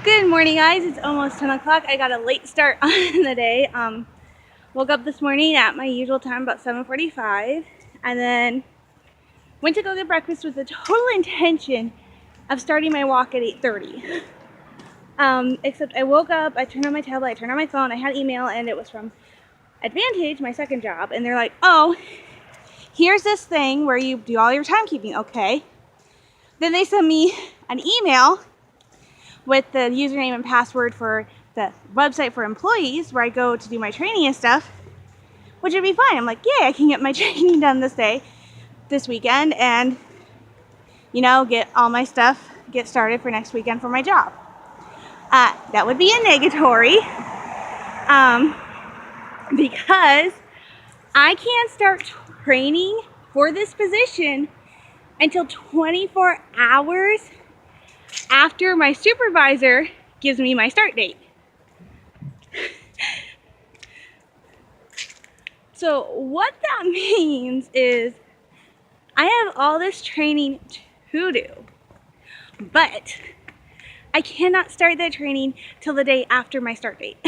Good morning, guys. It's almost 10 o'clock. I got a late start on the day. Woke up this morning at my usual time, about 7:45, and then went to go get breakfast with the total intention of starting my walk at 8:30. Except I woke up, I turned on my tablet, I turned on my phone, I had email, and it was from Advantage, my second job, and they're like, oh, here's this thing where you do all your timekeeping. Okay. Then they sent me an email with the username and password for the website for employees where I go to do my training and stuff, which would be fine. I'm like, yay, I can get my training done this weekend, and, get all my stuff, get started for next weekend for my job. That would be a negatory, because I can't start training for this position until 24 hours after my supervisor gives me my start date. So what that means is I have all this training to do, but I cannot start that training till the day after my start date.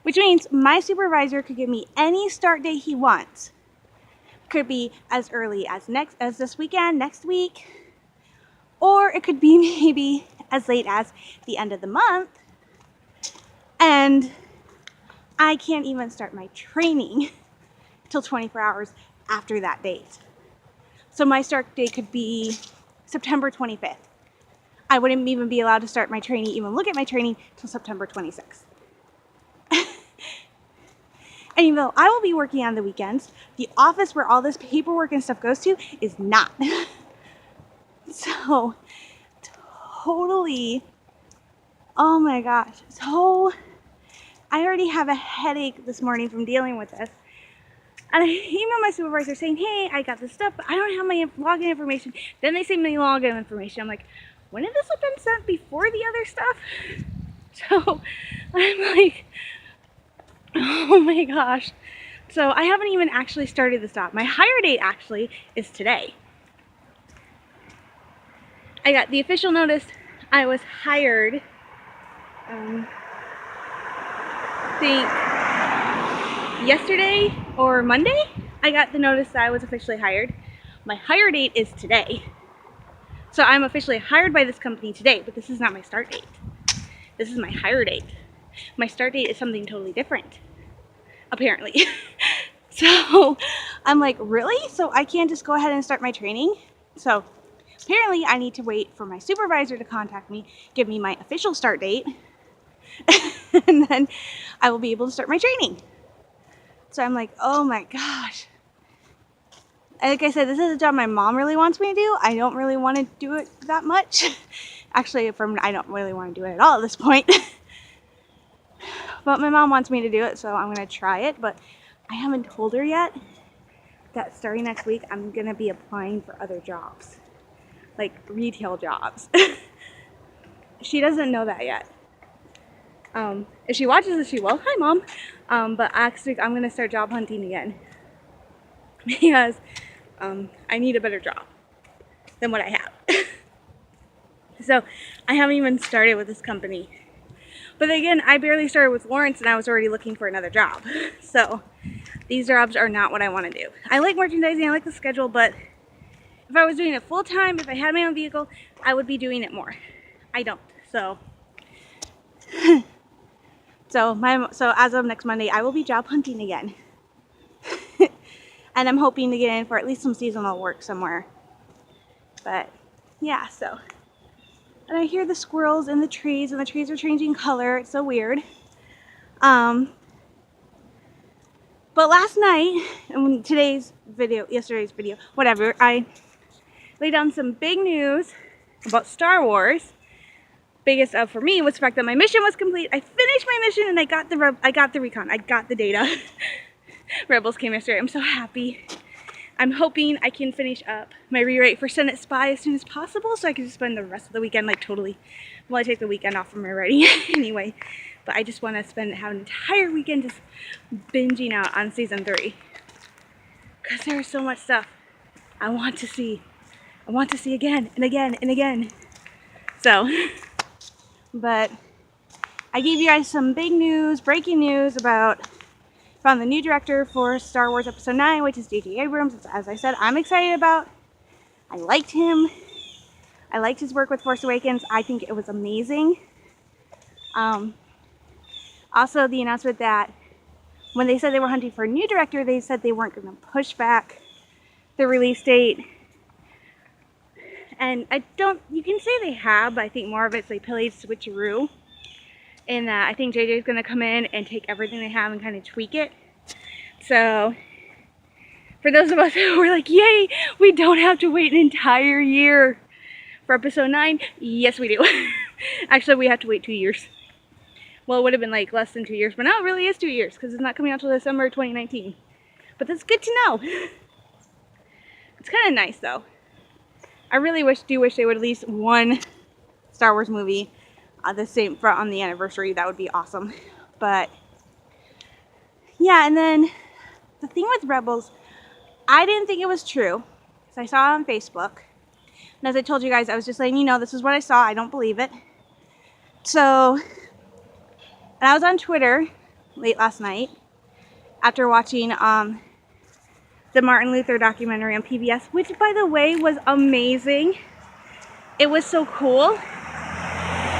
Which means my supervisor could give me any start date he wants. Could be as early as this weekend, next week, or it could be maybe as late as the end of the month, and I can't even start my training till 24 hours after that date. So my start date could be September 25th. I wouldn't even be allowed to start my training, even look at my training, till September 26th. And even though I will be working on the weekends, the office where all this paperwork and stuff goes to is not. So, totally, oh my gosh. So, I already have a headache this morning from dealing with this. And I emailed my supervisor saying, hey, I got this stuff, but I don't have my login information. Then they send me login information. I'm like, wouldn't this have been sent before the other stuff? So, I'm like, oh my gosh. So I haven't even actually started the stop. My hire date actually is today. I got the official notice I was hired, I think yesterday or Monday. I got the notice that I was officially hired. My hire date is today. So I'm officially hired by this company today, but this is not my start date. This is my hire date. My start date is something totally different, apparently. So I'm like, really? So I can't just go ahead and start my training? So apparently I need to wait for my supervisor to contact me, give me my official start date, and then I will be able to start my training. So I'm like, oh my gosh. Like I said, this is a job my mom really wants me to do. I don't really want to do it that much. Actually, I don't really want to do it at all at this point. But my mom wants me to do it, so I'm going to try it. But I haven't told her yet that starting next week, I'm going to be applying for other jobs. Like retail jobs. She doesn't know that yet. If she watches this, she will. Hi, Mom. But actually, I'm going to start job hunting again. Because I need a better job than what I have. So I haven't even started with this company. But again, I barely started with Lawrence and I was already looking for another job. So these jobs are not what I want to do. I like merchandising, I like the schedule, but if I was doing it full time, if I had my own vehicle, I would be doing it more. I don't. So so as of next Monday, I will be job hunting again. And I'm hoping to get in for at least some seasonal work somewhere. But yeah, so. And I hear the squirrels in the trees, and the trees are changing color. It's so weird. But last night, and yesterday's video, whatever, I laid down some big news about Star Wars. Biggest for me was the fact that my mission was complete. I finished my mission and I got the recon. I got the data. Rebels came yesterday. I'm so happy. I'm hoping I can finish up my rewrite for Senate Spy as soon as possible so I can just spend the rest of the weekend totally, well, I take the weekend off from my writing anyway, but I just want to have an entire weekend just binging out on season 3 because there's so much stuff I want to see again and again and again. So But I gave you guys some big news, breaking news about from the new director for Star Wars Episode 9, which is J.J. Abrams. As I said, I'm excited about. I liked him. I liked his work with Force Awakens. I think it was amazing. Also, the announcement that when they said they were hunting for a new director, they said they weren't going to push back the release date. And you can say they have, but I think more of it's they played switcheroo. And I think JJ is going to come in and take everything they have and kind of tweak it. So, for those of us who were like, yay, we don't have to wait an entire year for Episode 9. Yes, we do. Actually, we have to wait 2 years. Well, it would have been like less than 2 years, but now it really is 2 years because it's not coming out until December 2019. But that's good to know. It's kind of nice though. I really do wish they would at least one Star Wars movie on the anniversary. That would be awesome. But yeah, and then the thing with Rebels, I didn't think it was true because I saw it on Facebook. And as I told you guys, I was just letting you know this is what I saw. I don't believe it. So, and I was on Twitter late last night after watching the Martin Luther documentary on PBS, which by the way was amazing. It was so cool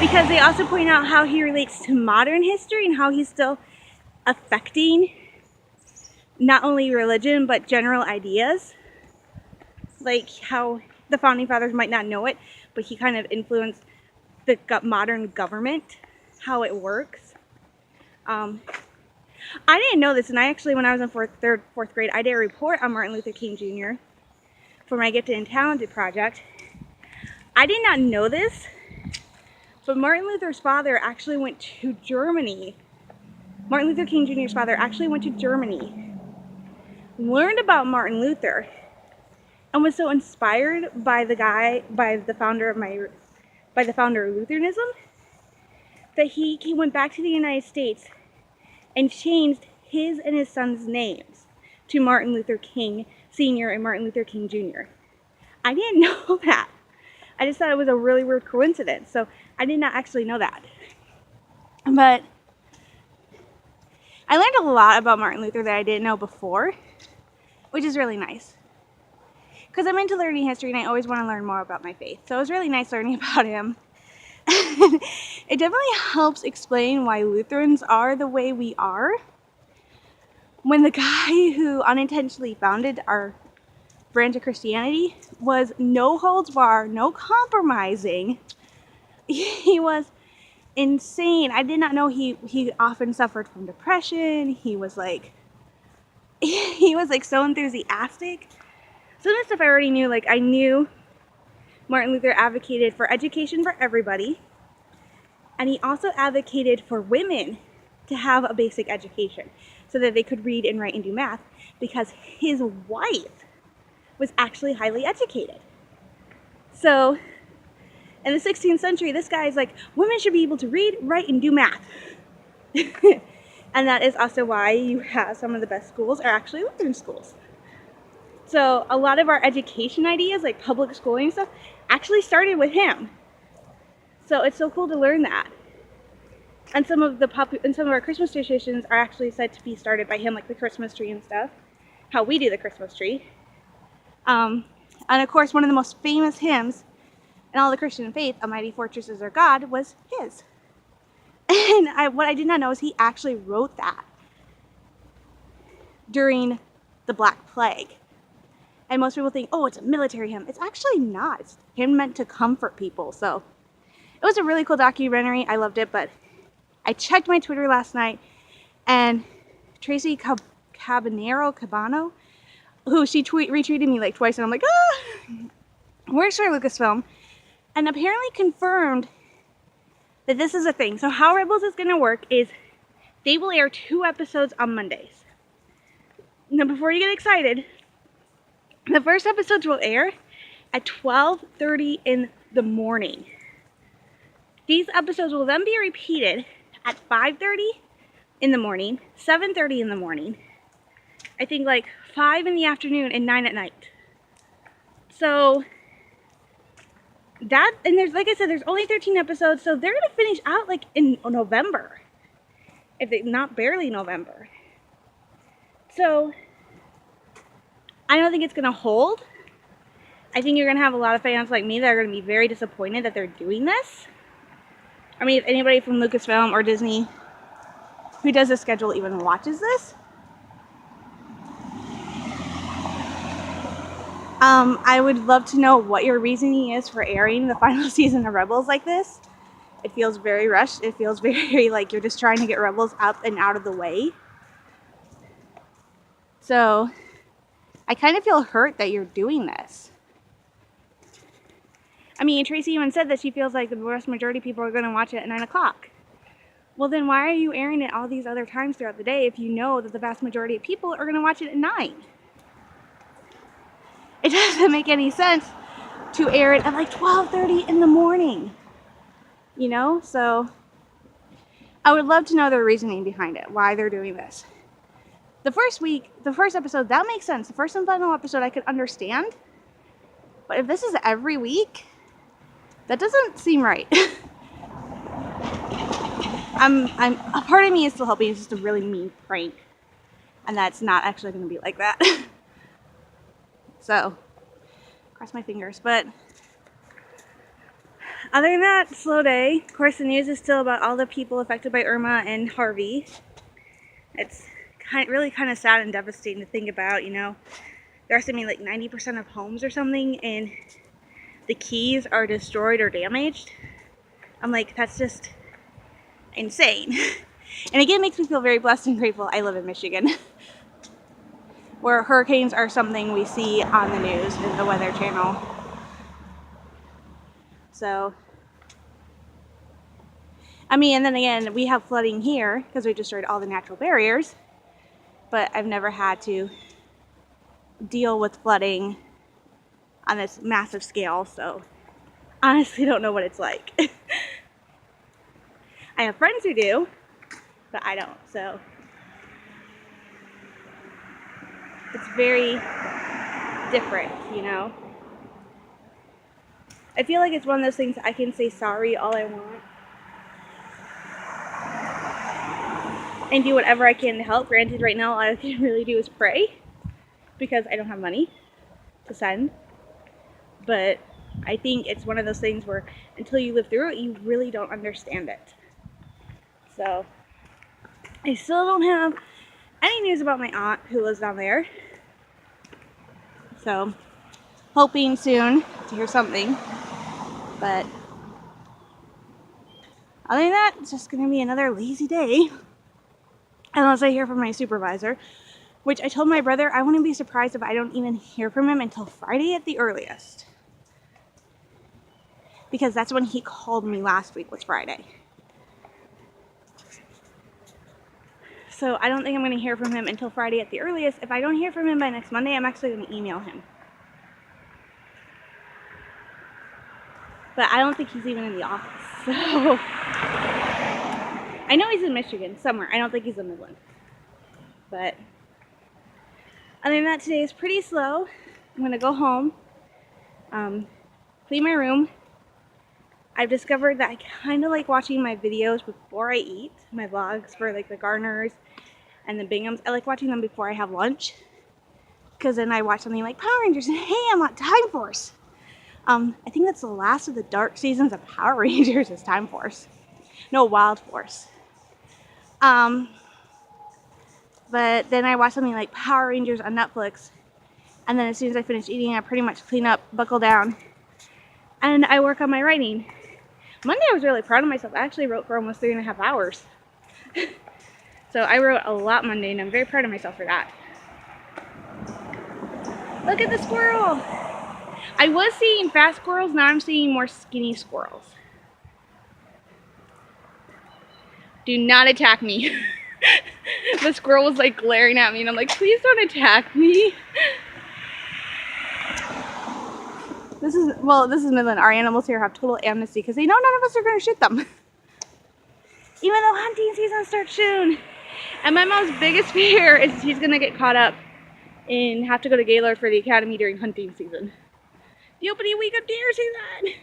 because they also point out how he relates to modern history and how he's still affecting not only religion but general ideas. Like how the founding fathers might not know it, but he kind of influenced the modern government, how it works. I didn't know this, and I actually, when I was in fourth grade, I did a report on Martin Luther King Jr. for my Gifted and Talented project. I did not know this, but Martin Luther's father actually went to Germany. Martin Luther King Jr.'s father actually went to Germany, learned about Martin Luther, and was so inspired by the founder of Lutheranism, that he went back to the United States and changed his and his son's names to Martin Luther King Sr. and Martin Luther King Jr. I didn't know that. I just thought it was a really weird coincidence. So I did not actually know that. But I learned a lot about Martin Luther that I didn't know before, which is really nice. Because I'm into learning history and I always want to learn more about my faith. So it was really nice learning about him. It definitely helps explain why Lutherans are the way we are. When the guy who unintentionally founded our branch of Christianity was no holds bar, no compromising. He was insane. I did not know he often suffered from depression. He was like so enthusiastic. Some of the stuff I already knew, like I knew Martin Luther advocated for education for everybody, and he also advocated for women to have a basic education so that they could read and write and do math, because his wife was actually highly educated. So in the 16th century, this guy is like, women should be able to read, write, and do math. And that is also why you have some of the best schools are actually Lutheran schools. So a lot of our education ideas, like public schooling and stuff, actually started with him. So it's so cool to learn that. And some of our Christmas traditions are actually said to be started by him, like the Christmas tree and stuff. How we do the Christmas tree. And of course, one of the most famous hymns in all the Christian faith, "A Mighty Fortress Is Our God," was his. And what I did not know is he actually wrote that during the Black Plague. And most people think, oh, it's a military hymn. It's actually not. It's hymn meant to comfort people. So it was a really cool documentary. I loved it. But I checked my Twitter last night, and Tracy Cabano, who she retweeted me like twice, and I'm like, works for Lucasfilm, and apparently confirmed that this is a thing. So how Rebels is going to work is they will air 2 episodes on Mondays. Now, before you get excited, the first episodes will air at 12:30 in the morning. These episodes will then be repeated at 5:30 in the morning, 7:30 in the morning, I think like 5 in the afternoon, and 9 at night. So that, and there's, like I said, there's only 13 episodes, so they're gonna finish out like in November, if they, not barely November. So I don't think it's gonna hold. I think you're gonna have a lot of fans like me that are gonna be very disappointed that they're doing this. I mean, if anybody from Lucasfilm or Disney who does the schedule even watches this, I would love to know what your reasoning is for airing the final season of Rebels like this. It feels very rushed. It feels very like you're just trying to get Rebels up and out of the way. So I kind of feel hurt that you're doing this. I mean, Tracy even said that she feels like the vast majority of people are going to watch it at 9 o'clock. Well, then why are you airing it all these other times throughout the day if you know that the vast majority of people are going to watch it at 9? It doesn't make any sense to air it at like 12:30 in the morning, you know? So I would love to know their reasoning behind it, why they're doing this. The first episode, that makes sense. The first and final episode I could understand. But if this is every week, that doesn't seem right. A part of me is still hoping it's just a really mean prank. And that's not actually going to be like that. So, cross my fingers. But other than that, slow day. Of course, the news is still about all the people affected by Irma and Harvey. It's really kind of sad and devastating to think about, you know. They're estimating like 90% of homes or something, and the keys are destroyed or damaged. I'm like, that's just insane. And again, it makes me feel very blessed and grateful I live in Michigan, where hurricanes are something we see on the news and the Weather Channel. So, I mean, and then again, we have flooding here because we destroyed all the natural barriers, but I've never had to deal with flooding on this massive scale, so honestly don't know what it's like. I have friends who do, but I don't, so it's very different, you know. I feel like it's one of those things I can say sorry all I want and do whatever I can to help. Granted, right now all I can really do is pray because I don't have money to send. But I think it's one of those things where until you live through it, you really don't understand it. So I still don't have any news about my aunt who lives down there. So hoping soon to hear something. But other than that, it's just going to be another lazy day. Unless I hear from my supervisor. Which I told my brother I wouldn't be surprised if I don't even hear from him until Friday at the earliest. Because that's when he called me last week, was Friday. So I don't think I'm going to hear from him until Friday at the earliest. If I don't hear from him by next Monday, I'm actually going to email him. But I don't think he's even in the office. So I know he's in Michigan somewhere. I don't think he's in Midland. But other than that, today is pretty slow. I'm going to go home, clean my room. I've discovered that I kind of like watching my videos before I eat, my vlogs for like the Garners and the Binghams. I like watching them before I have lunch because then I watch something like Power Rangers and hey, I'm on Time Force. I think that's the last of the dark seasons of Power Rangers is Time Force. No, Wild Force. But then I watch something like Power Rangers on Netflix, and then as soon as I finish eating, I pretty much clean up, buckle down, and I work on my writing. Monday I was really proud of myself. I actually wrote for almost 3.5 hours. So I wrote a lot Monday, and I'm very proud of myself for that. Look at the squirrel! I was seeing fast squirrels, now I'm seeing more skinny squirrels. Do not attack me. The squirrel was like glaring at me, and I'm like, please don't attack me. This is Midland. Our animals here have total amnesty because they know none of us are going to shoot them. Even though hunting season starts soon. And my mom's biggest fear is he's going to get caught up and have to go to Gaylord for the academy during hunting season. The opening week of deer season.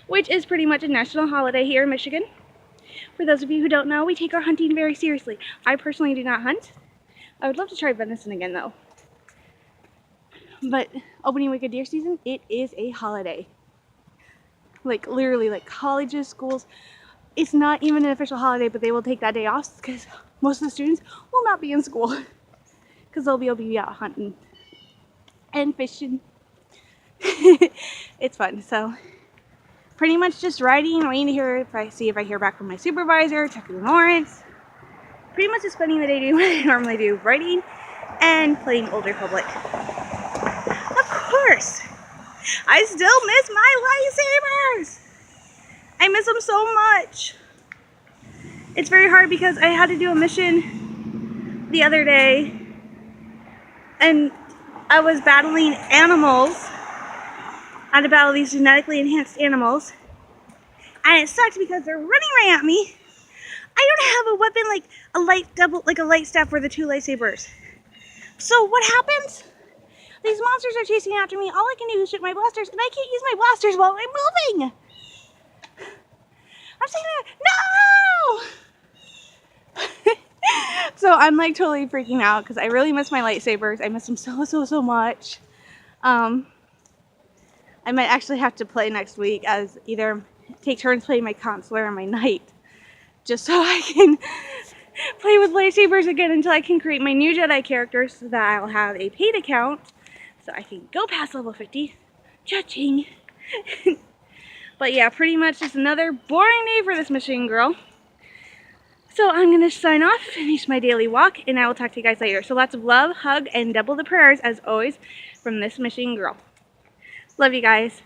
which is pretty much a national holiday here in Michigan. For those of you who don't know, we take our hunting very seriously. I personally do not hunt. I would love to try venison again though. But opening week of deer season, it is a holiday. Like literally, like colleges, schools, it's not even an official holiday, but they will take that day off because most of the students will not be in school because they'll be able to be out hunting and fishing. It's fun. So pretty much just writing, waiting to hear if I hear back from my supervisor, checking warrants. Pretty much just spending the day doing what I normally do, writing and playing Old Republic. Of course, I still miss my lightsabers. I miss them so much. It's very hard because I had to do a mission the other day and I was battling animals. I had to battle these genetically enhanced animals. And it sucks because they're running right at me. I don't have a weapon like a light staff or the 2 lightsabers. So what happens? These monsters are chasing after me. All I can do is shoot my blasters, and I can't use my blasters while I'm moving. I'm saying, no! So I'm like totally freaking out because I really miss my lightsabers. I miss them so much. I might actually have to play next week as either take turns playing my consular or my knight, just so I can play with lightsabers again until I can create my new Jedi character so that I'll have a paid account so I can go past level 50. Cha-ching. But yeah, pretty much just another boring day for this machine girl. So I'm going to sign off, finish my daily walk, and I will talk to you guys later. So lots of love, hug, and double the prayers as always from this machine girl. Love you guys.